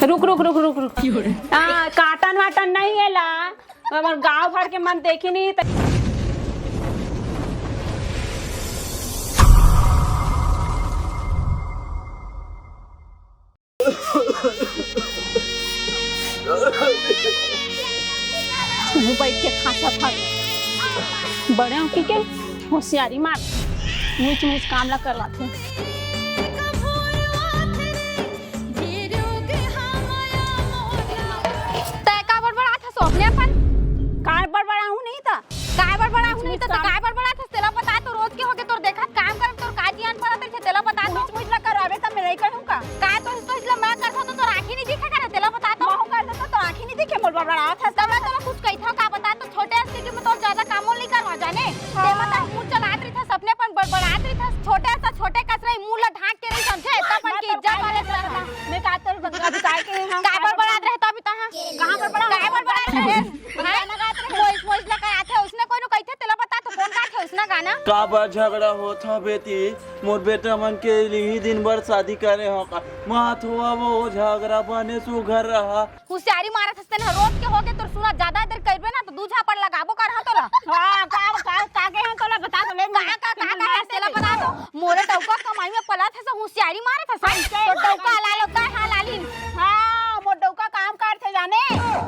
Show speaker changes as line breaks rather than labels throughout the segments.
रुक रुक रुक रुक रुक काटन वाटन नहीं है ला हमार गाँव भर के मन देखी नहीं बैठ के खाता था बड़े हो के होशियारी मार नीच नीच काम ला करवाते
काय बड़बड़ा था तेला बता तो रोज के होके तोर देखा काम कर तोर काजियान पड़ा थे तेला बता तो मुझ ला करवावे त मैं नहीं करूंगा काय तो इसलिए मैं करता तो तोर आंखें नहीं दिखे करे तेला बता तो मैं कर देता तो आंखें नहीं दिखे मोर बड़बड़ा था तब मैं तो कुछ कही था का बता तो छोटे से के मैं तो ज्यादा काम नहीं करवा जाने ते बता मुंह चलात रही था सपने पर बड़बड़ात रही था छोटे कसरे मुंह ला ढाक के नहीं समझे तब पर की इज्जत वाले मैं का तो बदला बिताए के हां काय बड़बड़ात रहता अभी ता कहां बड़बड़ा काय बड़बड़ा रहे हां ना गात रहे मोइस लगा आथे उसने कोई कही थे तेला बता तो कौन का थे उसना गाना
का बार झगड़ा होता बेटी मोर बेटा मन के लिए दिन भर शादी करे हो का माथ हुआ वो झगड़ा बने सु घर रहा
होशियारी मारत हस्ते ना रोज के होके तो सुना ज्यादा देर करबे ना तो दूझा पर लगाबो कर हा तोला हां का के हम तोला बता तो ले का है तेला बता दो मोरे टौका कमाई में पलत है सब होशियारी मारत है तो टौका ला लो का हां लालिन हां मोर टौका काम करथे जाने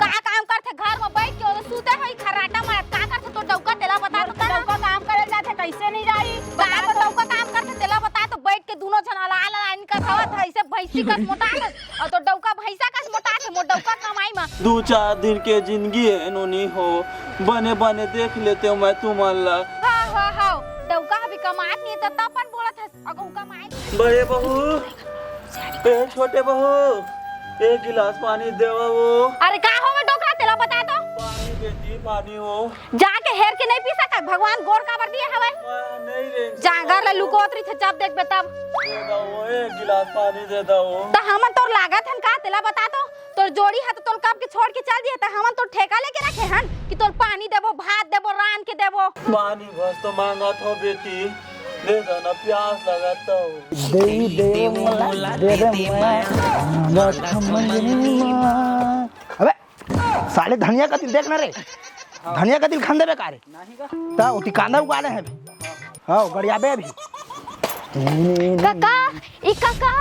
का काम करथे घर में बैठ के सूते है खराटा मारत का करथे तो टौका तेला बता तो टौका काम करे जाथे कैसे नहीं जाई का तो टौका काम करथे तेला बता तो बैठ के दोनों जन लाइन का खावत है ऐसे भैंसी का मोटा और तो टौका भैंसा का मोटा थे मोर टौका कमाई में
2-4 दिन के जिंदगी है नोनी हो बने बने देख लेते हो मैं तुमन ला
हां टौका अभी कमात नहीं तो तपन बोलत है अगो कमाई
बड़े बहू ए छोटे बहू एक गिलास पानी देवा वो
अरे का हो मैं डोकरा तेला बता तो
पानी बेटी पानी हो
जाके हेर के नहीं पी सका भगवान गोर का बर दिए हवे
नहीं रे
जागर ला लुकोतरी थे जब देख तब
दे दो एक गिलास पानी दे दो
तो हमन तोर लागत हन का तेला बता तो तोर जोड़ी है तो तोर कब के छोड़ के चल दिए त हमन तोर ठेका लेके रखे हन कि तोर पानी देबो भात देबो रान के देबो
पानी बस तो मांगा थो बेटी दे दो ना प्यास लगाता हूँ
दे मला दे अबे साले धनिया का तिल देखना रे धनिया का तिल खान देबे का रे ता उती कांदा उगाले है हां गड़ियाबे अभी
काका ई काका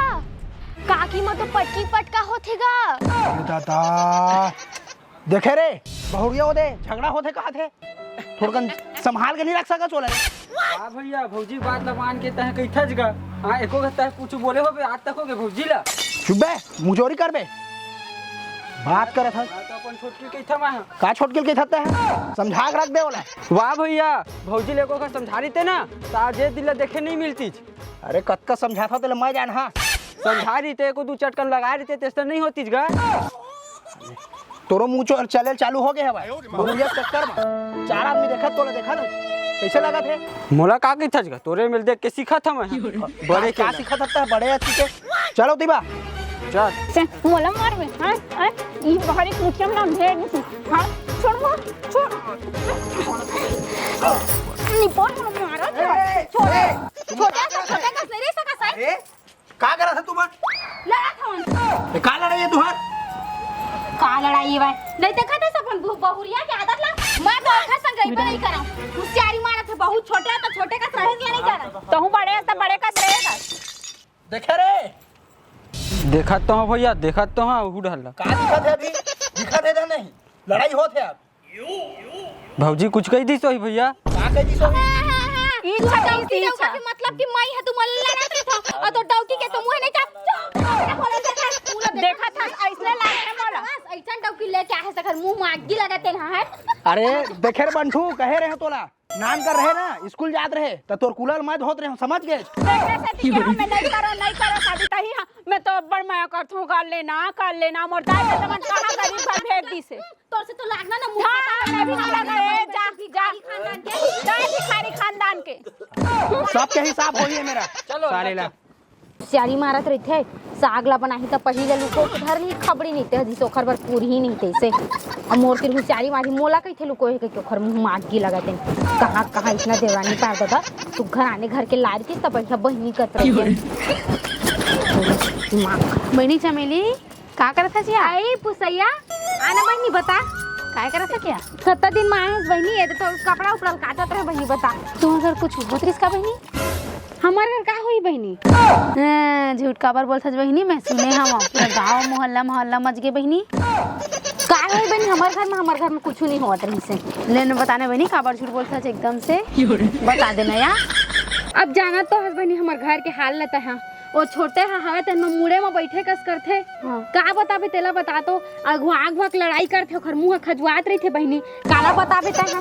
काकी म तो पटकी पटका होथेगा
दादा देखे रे बहुरिया हो दे झगड़ा होथे कहा थे थोड़कन संभाल के नहीं रख सका चोला रे
हां भैया भौजी बात ला मान के तह कइथा जगह हां एको गता कुछ बोले होबे आज तक होगे भौजी ला
चुप बे मुजोरी करबे बात करे था
तो अपन छोटकी कइथा मा
का छोटकिल के थते है समझा के रख दे बोला
वाह भैया भौजी लेको का समझा रही थे ना तो आज ये दिल देखे नहीं मिलती
अरे कतका समझा था तो मैं जान हां
समझा रही थे को 2 चटकन लगा रही थे तेस्तर नहीं होती जगह
तोरो मुंह चले चालू हो गए है भाई बहुरिया चक्कर में 4 आदमी देखत तोला देखा ना कैसे लगा थे
मोला का कइथा जगह तोरे मिल देख के सीखा था मैं
बड़े क्या सीखा था बड़े अच्छी के चलो दीबा
चल
से मोला मारबे हां ई बहरी कुटिया में भेड़ हां छोड़ निपोन मारो
छोटा का नहीं सका सर
ए का करा था तुम
लड़ा था
का लड़ाई है तुहार
का लड़ाई है नहीं देखा था अपन बहुरिया के आदत ला मैं तो आखा संग गई नहीं करा होशियारी मारत है बहुत छोटे तो छोटे का रहे नहीं करा
तो हूं बड़े तो बड़े का रहेगा
देखे रे
देखा तो हां भैया देखा तो हां उड़हल
का दिखा थे अभी दिखा दे नहीं लड़ाई होत है अब
भौजी कुछ कह दी सोई भैया
का कह दी सो
ई छटाई डौका के मतलब कि मई है तू मन लड़त था और तो डौकी के तो मुंह नहीं चाप देखा था ऐसे लागे है मोला ऐसा डौकी ले चाहे सकर मुंह में आग लगाते ना है
अरे देखे रे बंठू कहे रहे तोला नान कर रहे ना स्कूल जात रहे तो तोर कुलर मत होत रहे समझ गए
देखने से कि हम नहीं करो शादी तही मैं तो बड़ मैं करथूं कर लेना मोर दाई के तमन कहां गरीब घर भेज दी से
तोर से तो लागना ना मुंह
मैं भी लगा रे जा भिखारी खानदान के
सबके हिसाब होई है मेरा
चलो
साले ला
होशियारी मारत रही थे साग ला बनाही तो पहिले लुको उधर ही खबरी नहीं थे सोखर बर पूरी ही नहीं थे से और मोर के होशियारी मारी मोला कही थे लुको है के ओखर मुंह मागी लगाते कहां इतना देवरानी पार दादा तू घर आने घर के लार के सब बहनी करत रही है
बहनी चमेली
का करत है जी आई पुसैया आना बहनी बता काय करत है क्या 7 दिन में आए बहनी ये तो कपड़ा उपड़ा काटत रहे बहनी बता तुम घर कुछ होत रिस का बहनी हमारे घर का हुई बहनी झूठ काबर बोलत बहनी मैं सुने हम पूरा गांव मोहल्ला मच गए बहनी का हुई बहनी हमारे घर में कुछ नहीं होत रही से लेने बताने बहनी काबर झूठ बोलत एकदम से बता देना यार अब जाना तो हस बहनी हमारे घर के हाल लेता है वो छोटे हवे तेन में मुड़े में बैठे कस करथे का बताबे तेला बता तो आग लड़ाई करथे ओखर मुंह खजवात रही थे बहनी काला बताबे ता हम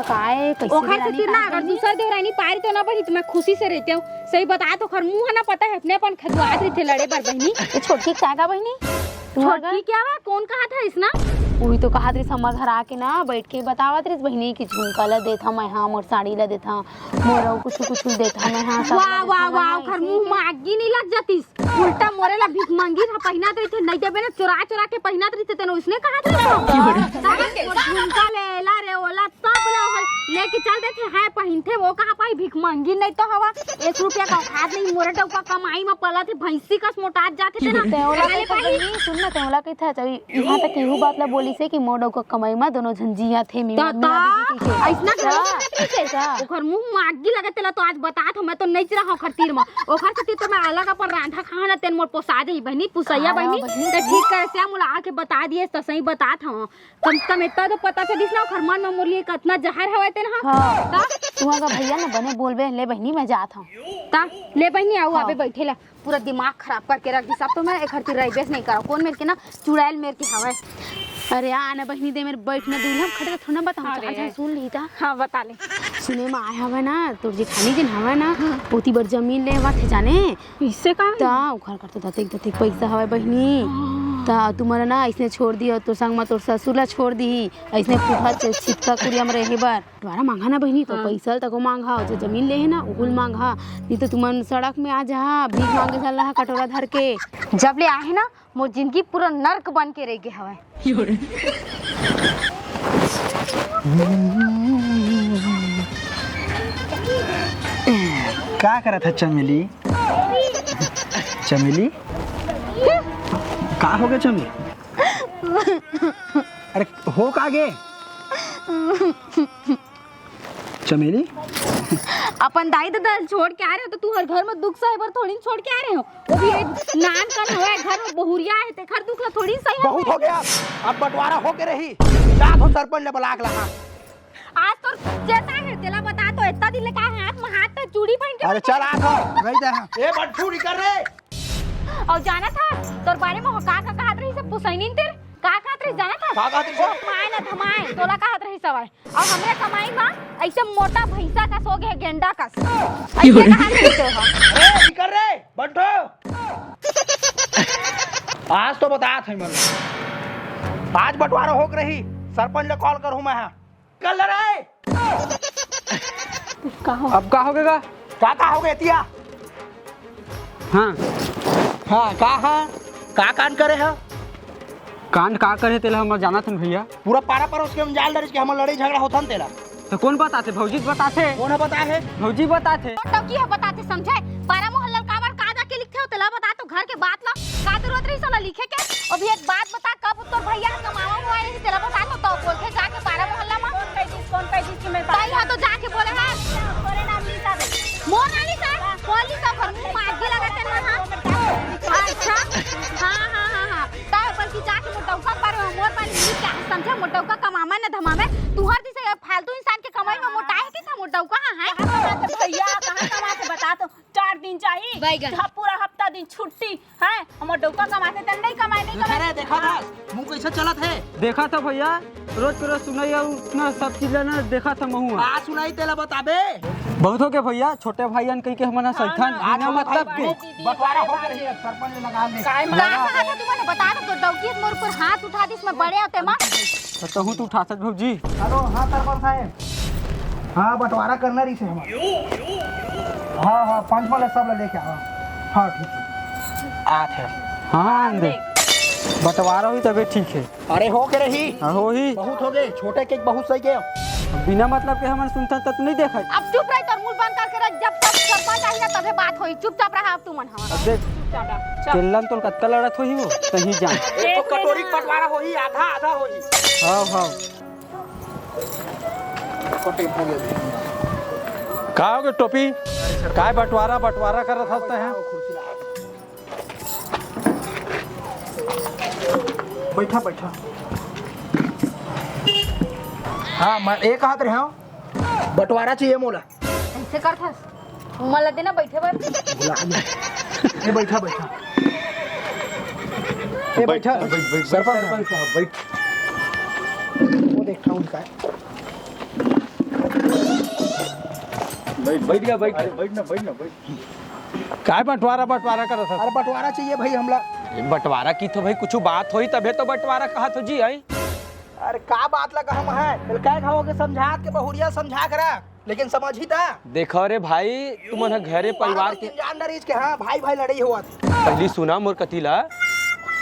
काय कैसे ओखर से तीर ना अगर दूसर देवरानी पारी तो ना बही तो मैं खुशी से रहते हूं सही बता तो ओखर मुंह ना पता है अपने अपन खजवात रही थे लड़े पर बहनी ये छोटी क्या का बहनी छोटी क्या बा कौन कहा था इसना वही तो कहा त्रिस हमार घर आके ना बैठ के बतावा त्रिस बहनी की झुमका ला देथा मैं हाँ मोर साड़ी ला देथा मोरा कुछ देथा मैं हाँ वाह वाह वाह घर मुंह में आगी नहीं लग जातीस उल्टा मोरे ला भीख मांगी था पहिनात रही थे नहीं देबे ना चुरा के पहिनात रही थे तने उसने कहा था झुमका लेला रे ओला सब लेके चल देते हैं पहिनथे वो कहां पाई भीख मांगी नहीं तो हवा 1 रुपया का खाद नहीं मोरे टौका कमाई में पला थे भैंसी कस मोटात जाते थे ना तेवला नहीं सुन ना तेवला कही था चल यहां तक केहू बात ला बोली से कि मोडो को कमाई में दोनों झंझिया थे मीना बीबी के ऐसना कैसा ओखर मुंह में आगी लगतेला तो आज बता था मैं तो नहीं रहा ओखर तीर में ओखर के तीर तो मैं अलग अपन रांधा खाना तेन मोर पोसा दे बहनी पुसैया बहनी तो ठीक कर से मुला आके बता दिए तो सही बता था कम से कम इतना तो पता चलिस ना ओखर मन में मोर लिए कितना जहर हवे तेन हां तुहा का भैया ना बने बोलबे ले बहनी मैं जात हूं ता ले बहनी आओ आबे बैठेला पूरा दिमाग खराब करके रख दी सब तो मैं एक हरती रईबेस नहीं करा कौन मेरे के ना चुड़ैल मेरे के हवे अरे आना बहनी दे मेरे बैठना दूल्हा खड़े थोड़ा बताऊं अच्छा सुन ली था हां बता ले सुने में आया हवे ना तोर जेठानी दिन हवे ना पोती बर जमीन ले वा थे जाने इससे का ता उखर करते दते पैसा हवे बहनी ता तुम्हारा ना ऐसे छोड़ दियो तो संग में तोर ससुर ला छोड़ दी ऐसे पुठा छिपका कुरिया में रहे बार द्वारा मांगा ना बहनी तो पैसा तको मांगा जो जमीन ले है ना उहुल मांगा नहीं तो तुमन सड़क में आ जा भीख मांगे चल रहा कटोरा धर के जब ले आए ना मोर जिंदगी पूरा नर्क बन के रह गए हवे
क्या करा था चमेली चमेली का हो गया चमेली अरे हो का गे चमेली
अपन दाई दादा छोड़ के आ रहे हो तो तू हर घर में दुख सहे पर थोड़ी छोड़ के आ रहे हो वो भी एक नान कर होए घर में बहुरिया है ते खर दुख ला थोड़ी सही है
बहुत हो गया अब बंटवारा हो के रही जात हो सरपंच ने बुला के लहा
आज तो जैसा है तेला बता तो इतना दिन ले का हाथ में हाथ पे चूड़ी पहन के
अरे चल आ तो गई दे ए बंटू निकल रे
और जाना था तोर बारे में का कहत रही सब पुसैनी तेरे का कहत रही जाना था
का कहत रही
माय ना धमाए तोला कहत रही सवाय और हमरे कमाई में ऐसे मोटा भैंसा का सो गए गेंडा का ऐसे कहत रही तो
ए निकल रे बंटू आज तो बता थे मन आज बंटवारा हो के रही सरपंच ने कॉल करूं मैं कल रे
अब का होगा
का हो गया तिया
हाँ
हाँ का कान करे है
कांड का करे तेला हम जाना था भैया
पूरा पारा पर उसके हम जाल डरिस के हम लड़ाई झगड़ा होता न तेरा
तो कौन बताते भौजी बताते
कौन है बता है
भौजी बताते
तो की है बताते समझे पारा मोहल्ला कावर कादा के लिखे हो तेला बता तो घर के बात ला का जरूरत रही सोना लिखे के और भी एक बात बता कब तो भैया का मामा हुआ है तेला बता तो बोलते जाके पारा मोहल्ला में कौन पैसे की मेरे ताई हां तो जाके बोले हां मोरे नाम लिखा दे मोर नाम लिखा बोली सब घर में मागी लगाते ना हां अच्छा हां ताई पर की जाके मोटौका पर मोर पानी लिख के समझे मोटौका कमामा ना धमामे तू हर दिसे फालतू इंसान के कमाई में मोटा है किसा मोटौका है
भैया कहां कमाते बता तो 4 दिन चाहिए पूरा हफ्ता दिन छुट्टी है हम डौका कमाते तो नहीं कमाए
अरे देखा था मुंह कैसे चलत है
देखा था भैया रोज के रोज सुनाइया उतना सब चीज ना देखा था महू
आ सुनाई तेला बताबे
बहुत हो गया भैया छोटे भाईयन कह के हमारा सैथान बिना मतलब के
बंटवारा हो के रही सरपंच ने लगा ले
कहा था तुमने बता दो तो डौकी मोर पर हाथ उठा दिस में बड़े होते मां
तो हूं तू उठा सक भौजी
हेलो हां सरपंच साहब हां बंटवारा करना रही से हम हां पंच वाले सब लेके आओ हां ठीक है आ थे
हाँ दे बंटवारा हुई तबे ठीक है
अरे हो के रही
हो ही
बहुत हो गए छोटे केक बहुत सही के
बिना मतलब के हमारे सुनता तक नहीं देखा
अब चुप रह तो मुंह बंद करके रख जब तक सरपंच रही ना तबे बात होई। चुपचाप रहा अब तू मन हमारा।
अब देख चिल्लन तो कत्ता लड़त होई हो कहीं जान।
एक तो कटोरी का बंटवारा होई आधा आधा होई।
हाँ हाँ
का होगे टोपी काय बंटवारा बंटवारा करत हंसते हैं।
बैठा बैठा। हाँ मैं एक हाथ रहे हूँ बंटवारा चाहिए मोला।
ऐसे करथस मला देना बैठे बर।
ये बैठा बैठा ये बैठा सरपंच साहब बैठ। वो देखता हूँ क्या
बैठ गया बैठ काय बंटवारा बंटवारा करत हंस।
अरे बंटवारा चाहिए भाई हमला।
बंटवारा की तो भाई कुछ बात होई तबे तो बंटवारा कहा तो जी आई।
अरे का बात लगा हम है क्या खाओगे समझा के बहुरिया समझा करा लेकिन समझ ही था।
देखो रे भाई तुमन घरे परिवार के
जान डरीज के हाँ भाई भाई लड़ाई हुआ था।
पहली सुना मोर कतीला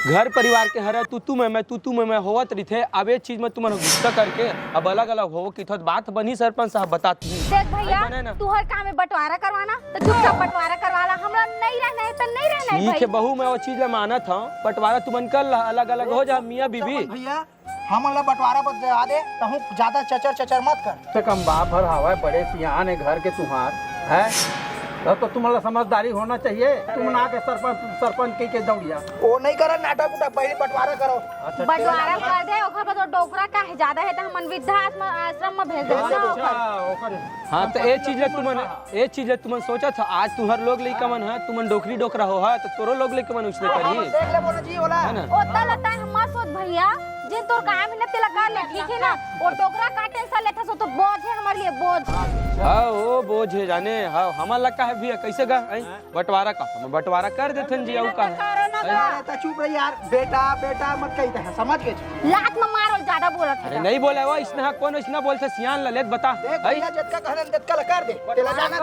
घर परिवार के हरा तू मैं होवत रही थे। अब ये चीज में तुम गुस्सा करके अब अलग अलग हो कि बात बनी सरपंच साहब बताती हूँ।
देख भैया तू हर काम में बंटवारा करवाना तो चुपचाप बंटवारा करवाला। हमरा नहीं रहना है तो नहीं रहना है
ठीक है
भाई।
बहू मैं वो चीज में माना था बंटवारा तुमन कर ला अलग अलग हो जा मियाँ बीबी।
भैया हम अल्लाह बंटवारा बता दे तो हूँ ज्यादा चचर चचर मत कर।
से कम बाप भर हवा बड़े सियान है घर के तुम्हार है तो तुम्हारा समझदारी होना चाहिए। तुम ना के सरपंच के दौड़िया
वो नहीं करा नाटक उटक पहले बंटवारा करो।
बंटवारा कर दे ओकर बाद डोकरा का है ज्यादा है तो हमन वृद्धा आश्रम में भेज दे।
हाँ तो ये चीज तुमन सोचा था आज तुम्हार लोग लइका मन है तुमन डोकरी डोकरा हो है तो तोरो लोग लइका मन उसने करी
देख ले बोला जी होला
है ना।
ओता लगता है हम सोच भैया जे तोर काम है ना तेला कर ले ठीक है ना। और डोकरा का टेंशन लेता सो तो बोझ है हमारे लिए बोझ।
हाँ वो बोझ है जाने हाँ हमार लगा है भैया कैसे गा बंटवारा का हम बंटवारा कर देते जी औ का
तो चुप रही यार बेटा बेटा मत कहते हैं समझ गए।
लात में मारो ज्यादा बोलत
अरे
है।
नहीं बोले वो इसने कौन इसने बोलते सियान ललेत बता
देख भैया जितना कहलन जितना कर दे तेला जाना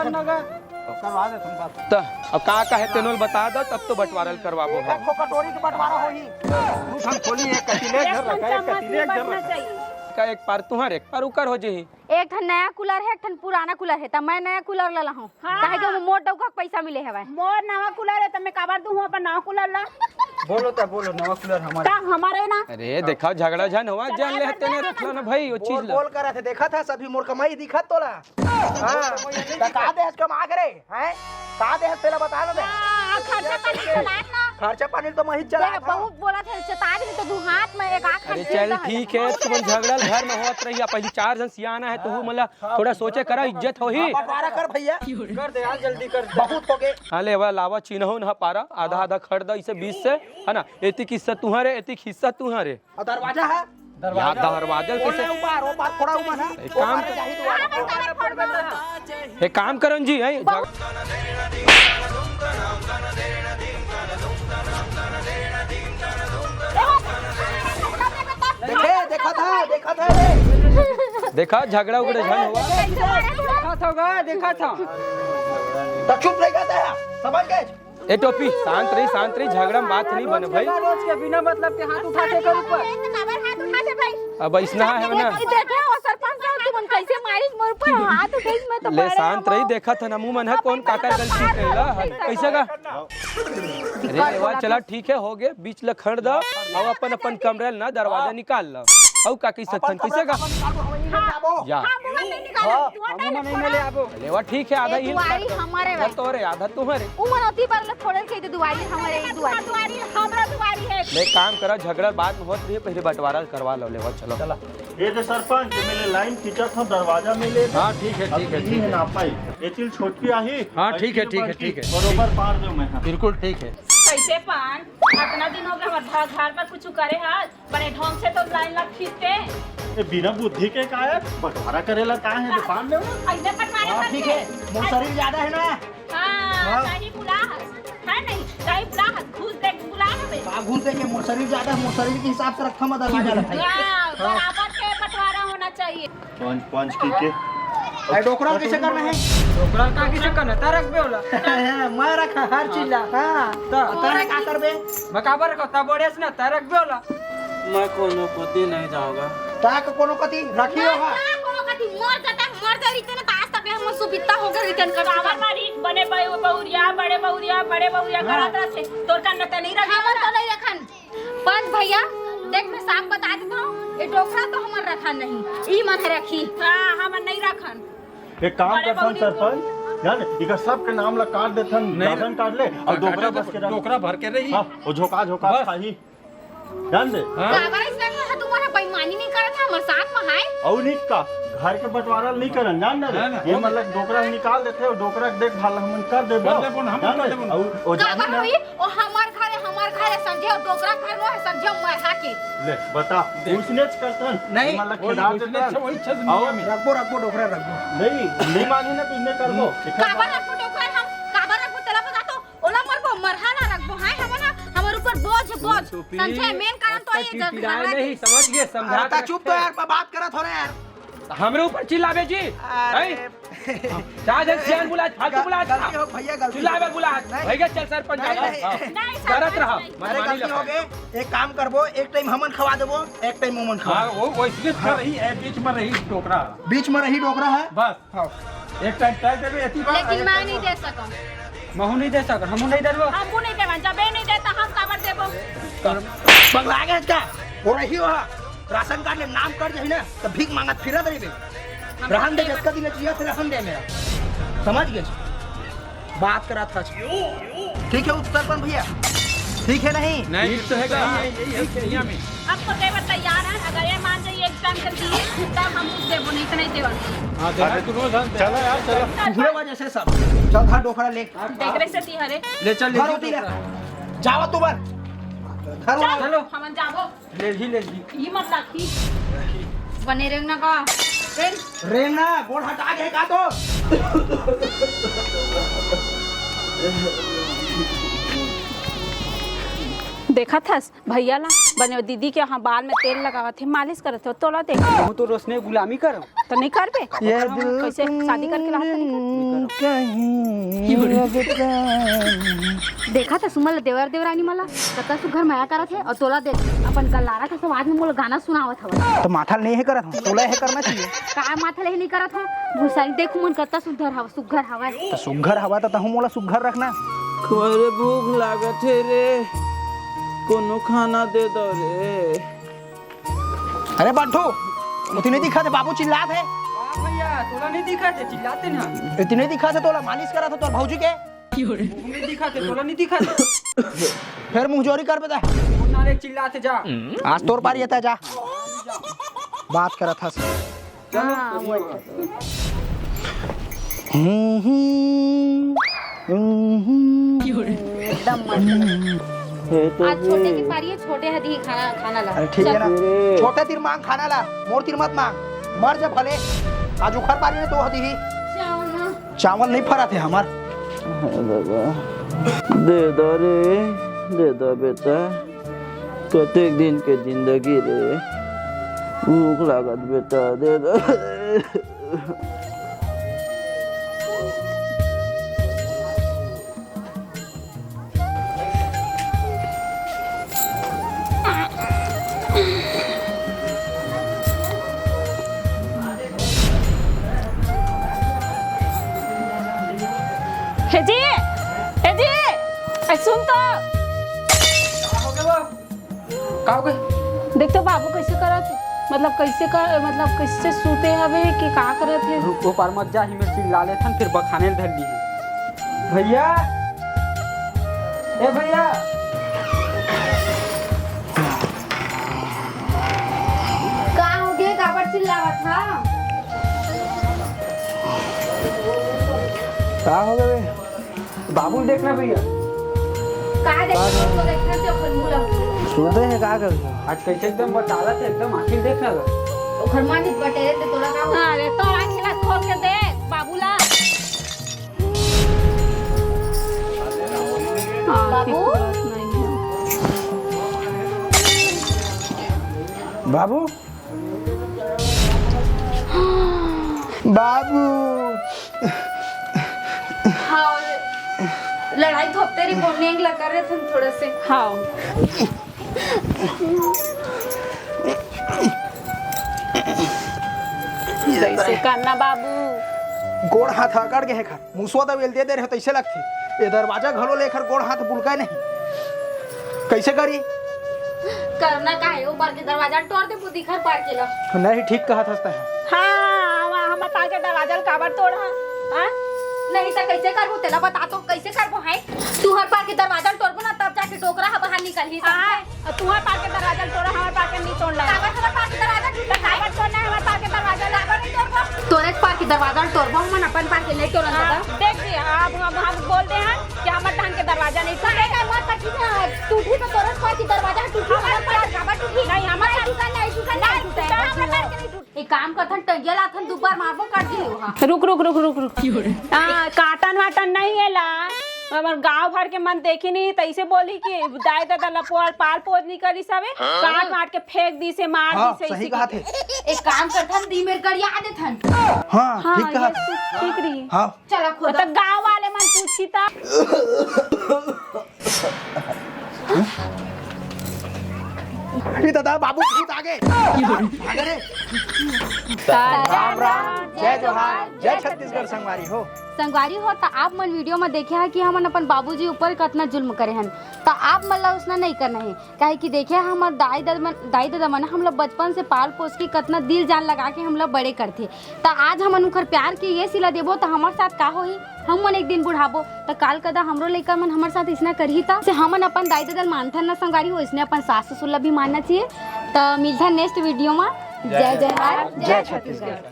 करवा दे तुम बात।
तो अब का है तेनोल बता दो तब तो बंटवारा करवाबो
एक कटोरी के बंटवारा होई।
हम खोली एक कतीले घर रखा एक कतीले घर रखा।
का एक पार तुम्हारे एक पार उकर हो जेही।
एक ठन नया कूलर है एक ठन पुराना कूलर है त मैं नया कूलर ले हूं काहे के मोर डौका पैसा मिले है।
मोर नवा कूलर है तो मैं काबर दूं अपन नवा कूलर ला।
बोलो नवा कूलर हमारे
ता हमारे ना
अरे देखा झगड़ा झन हुआ जान ले तेने रख लो ना भाई वो चीज
बोल बोल कर रहे थे देखा था सभी मोर कमाई दिखत तोला। हां का दे कमा करे हैं का दे तेला बता ना दे।
खर्चा पानी चलात ना
खर्चा पानी तो मैं ही चला
देख बहुत बोला थे चता दी तो दू हाथ में एक आंख
अरे चल ठीक है तुम झगड़ा घर में होत रही पहले 4 जन सियाना है तो वो मतलब थोड़ा सोचे करा इज्जत हो ही।
बंटवारा कर भैया
कर दे यार जल्दी कर दे।
बहुत हो गए।
हाँ ले वाला लावा चिन्हो ना पारा आधा आधा खड़ दो इसे 20 से है ना एतिक हिस्सा तुम्हारे एतिक हिस्सा तुम्हारे।
और दरवाजा है
दरवाजा कैसे
ऊपर वो बात थोड़ा ऊपर है
एक काम एक काम करन जी है
देखा था
देखा झगड़ा उगड़ा झन हुआ
देखा था
तो चुप नहीं कहता समझ गए।
ए टोपी शांत रही झगड़ा में बात नहीं बने भाई।
रोज के बिना मतलब के हाथ उठाते कर ऊपर
हाथ उठाते भाई।
अब इसना है ना
देखे और सरपंच साहब तुमन कैसे मारिस मोर पर हाथ उठाइस मैं तो
ले शांत रही देखा था ना मुंह मन है कौन काकर गलती कैला कैसे का। अरे वाह चला ठीक है हो गए बीच ल खड़ दो और अपन अपन कमरे ना दरवाजा निकाल लो औ का कैसे थन कैसे का जा
नहीं मिले आबो
लेवा ठीक है आधा ही
दुआरी हमारे भाई
तोरे आधा तुम्हारे
उमर होती पर ले थोड़े के दुआरी हमारे दुआरी हमरा दुआरी है।
ले काम करा झगड़ा बाद में होत रही पहले बंटवारा करवा लो लेवा चलो चला
ये तो सरपंच मेरे लाइन खींचा था दरवाजा मिले।
हाँ ठीक है
ठीक है ना पाई ये चीज छोटकी आई।
हाँ ठीक है
बरोबर पार दो मैं
बिल्कुल ठीक है।
कैसे पान इतना दिन हो गया हमारे घर पर कुछ करे हाथ बड़े ढंग से तो लाइन लग खींचते
ये बिना बुद्धि के का है बंटवारा करेला का है दुकान में
ऐसे पटवारे
ठीक है मोर शरीर ज्यादा है ना।
हां सही बुला है नहीं सही बुला घुस दे बुला हमें
आप घूम देंगे मोर शरीर ज्यादा है मोर शरीर के हिसाब से रखा मत दरवाजा भाई
बराबर के बंटवारा होना चाहिए।
पंच की के
डोकरा कैसे करना है
डोकरा का किसे करना तारक बे होला
मैं रखा हर चीज ला। हां तो तारे का करबे
बकाबर को ता बड़े से ना तारक बे होला
मैं कोनो कोती नहीं जाऊंगा
ताक कोनो कति रखियो हां
कोनो कति मर जाता मर जारी तेने आज तक हम हम सुपिता हो गए रिटर्न कर
कावर मारी बने बहुरिया बड़े बहुरिया करत रहते तोर का नत नहीं रखा
हमर तो नहीं रखन पंच भैया देख मैं साफ बता देता हूँ ये डोकरा तो हमर रखा नहीं ई मन रखी
हां हम नहीं रखन
एक काम करथन सरपंच जान इका सब के नाम ला काट देथन गार्डन काट ले और डोकरा बस के
डोकरा भर के रही
हां वो झोका खाही जान दे
काबर इसने कहा तुम्हारा बेईमानी नहीं करत है हमर साथ में है
और निक का घर के बंटवारा नहीं करन जान दे ये मतलब डोकरा निकाल देथे और डोकरा के देखभाल हम कर देबो और जानी
काबर
ना
होई ओ हमार घरे समझे और डोकरा घर नो है समझे मरहा के
ले बता उसने करथन
नहीं,
मतलब खिला देथन
वही छद नियम है।
रखबो डोकरा रखबो
नहीं मानी ना तुमने करबो
काबर रखबो डोकरा हम काबर रखबो तेला बता तो ओला मरबो मरहा ना रखबो है हमर ऊपर बोझ समझे मेन कारण तो ये
पिराए नहीं समझ गए समझा
ता चुप तो यार बात करत हो रे यार
हमरे ऊपर चिल्लावे जी चाहे सियान बुला फालतू बुला
गलती हो भैया गलती
चिल्लावे बुला भैया चल सरपंच करत रहा
अरे गलती हो गए एक काम करबो एक टाइम हमन खवा देबो एक टाइम मोमन खवा
हां वो वैसे कर रही है बीच में रही टोकरा
बीच में रही डोकरा है
बस एक टाइम तय देबे एती बात
लेकिन मैं नहीं दे सकूं
महू नहीं दे सक हमू नहीं देबो
हमको नहीं देवन जबे नहीं देता हम काबर देबो
बंगला गए क्या हो रही हो राशन कार्ड ले नाम कर जाही ना तो भीख मांगत फिरत रही रहन दे जतका दिन जिया से रहन दे मेरा समझ गए बात करा था ठीक है सरपंच भैया ठीक है नहीं
नहीं तो है यही में
अब तो देवर तैयार है अगर ये मान जाइए एक टाइम कर दिए तब हम कुछ देबो नहीं तो नहीं देवन
हां दे तू रोज
चलो यार चलो
पूरे वजह से सब चल घर डोकरा ले
देखरे से ती हरे
ले चल
घर होती है जाओ तू बर घर
चलो
हमन जाबो
ले ही
ये मत लाखी
बने रहना का
रेंगना गोड़ हटा के का तो
देखा था भैया ला बने दीदी के यहाँ बाल में तेल लगावा थे मालिश करत थे तोला देख
हम तो रोशनी गुलामी करो
तो नहीं कर बे
ये
कैसे शादी करके रहा
देखा था सुमल देवरानी मला कता सुघर माया करत है और तोला देख अपन गल्लारा के समाज में मोला गाना सुनावत हवा
तो माथा नहीं है करत हूं तोला है करना चाहिए
का माथा ले नहीं करत हो भूसारी देखू मन कता सुघर हवा
तो सुघर हवा तो तहु मोला सुघर रखना
अरे भूख लागत है रे कोनो खाना दे दो रे
अरे बंठू उतने दिखा थे बाबू चिल्लात है
भैया तोला नहीं दिखा थे चिल्लाते ना
इतने दिखा थे तोला मालिश करा था तोर भौजी के
नहीं दिखा थे तोला नहीं दिखा थे
फिर मुंहजोरी कर बेटा
नारे चिल्लाते जा
आज तोर पारी आता जा बात करा था
एकदम आज छोटे की पारी है छोटे हदी खाना ला
अरे ठीक है ना छोटे तीर मांग खाना ला मोर तीर मत मांग मर जा भले आज उखर पारी ने तो हदी ही चावल नहीं फरा थे हमार
दे दो रे दे दो बेटा कतेक दिन के जिंदगी रे भूख लागत बेटा दे दो
सुन तो
का हो गए
देख तो बाबू कैसे करत मतलब कैसे सूते हवे कि का करत है
रुको पर मत जा ही में चिल्ला ले थन फिर बखाने धर ली भैया ए भैया
का हो गया काबर चिल्लावा था
का हो गए
बाबू देखना भैया
का देखो देखना तो खनमुला
सुनते हैं का कर
आज कैसे एकदम बताला थे एकदम आखिर देखना
घर मान बटेरे ते तोला का
अरे तो आँखें खोल के देख बाबूला
बाबू
बाबू बाबू
हाँ लड़ाई थोपते रही बोलने लगा रहे थे थोड़े से
हाँ कैसे करना बाबू
गोड़ हाथ अकड़ के है खर मुसवा दबेल दे रहे तैसे लगते ये दरवाजा घलो लेकर गोड़ हाथ बुलका नहीं कैसे करी
करना का है ऊपर के दरवाजा तोड़ दे बुद्धि घर पार के लो
नहीं ठीक कहा था है
हाँ हम तार के दरवाजा काबर तोड़ा हाँ
नहीं तो कैसे करबो तेला बता तो कैसे करबो है तू हर पार के दरवाजा तोड़बो ना तब जाके टोकरा बाहर निकल ही
हाँ तुम्हारे पार के दरवाजा तोड़ा हमारे पार के नहीं तोड़ना
काबर हमारे पार के दरवाजा टूटा
काबर तोड़ना है हमारे पार के दरवाजा
काबर नहीं तोड़बो तोरे पार के दरवाजा तोड़बो मन अपन पार के नहीं तोड़ना था
देख जी हम बोलते हैं कि हमारे ढंग के दरवाजा नहीं
करेगा मत तकी ना टूटी तो तोरे पार के दरवाजा टूटी हमारे पार काबर टूटी
नहीं हमारे
टूटा नहीं हमारे पार के नहीं टूट एक काम करथन टंगिया लाथन दोबार मारबो काट दी वहां
रुक हाँ काटन वाटन नहीं है ला हमार गांव भर के मन देखी नहीं तैसे बोली कि दाई दादा लपोल पाल पोद नहीं करी सबे काट मार के फेंक दी से मार
हाँ
दी से
सही कहा थे
एक काम करथन दी मेर करिया देथन
हाँ ठीक कहा
ठीक रही
हाँ
चला खुद
तो गांव वाले मन पूछी था
अरे दादा बाबू भूत आगे आगे रे राम राम जय जोहार जय छत्तीसगढ़ संगवारी हो
संगवारी हो तो आप मन वीडियो में देखे हैं कि हमन अपन बाबूजी ऊपर कितना जुल्म करे हैं तो आप मन ला उसना नहीं करना है काहे कि देखे हमार दाई दादा मन हम लोग बचपन से पाल पोस के कितना दिल जान लगा के हम लोग बड़े करते तो आज हमन उनकर प्यार के ये सिला देबो तो हमारे साथ का होही हम मन एक दिन बुढ़ाबो तो काल कदा हमरो लेकर मन हमारे साथ इसना करही था से हमन अपन दाई दादा मानथन ना संगवारी हो इसने अपन सास ससुर ला भी मानना चाहिए तो मिलता नेक्स्ट वीडियो में जय जय भारत जय छत्तीसगढ़।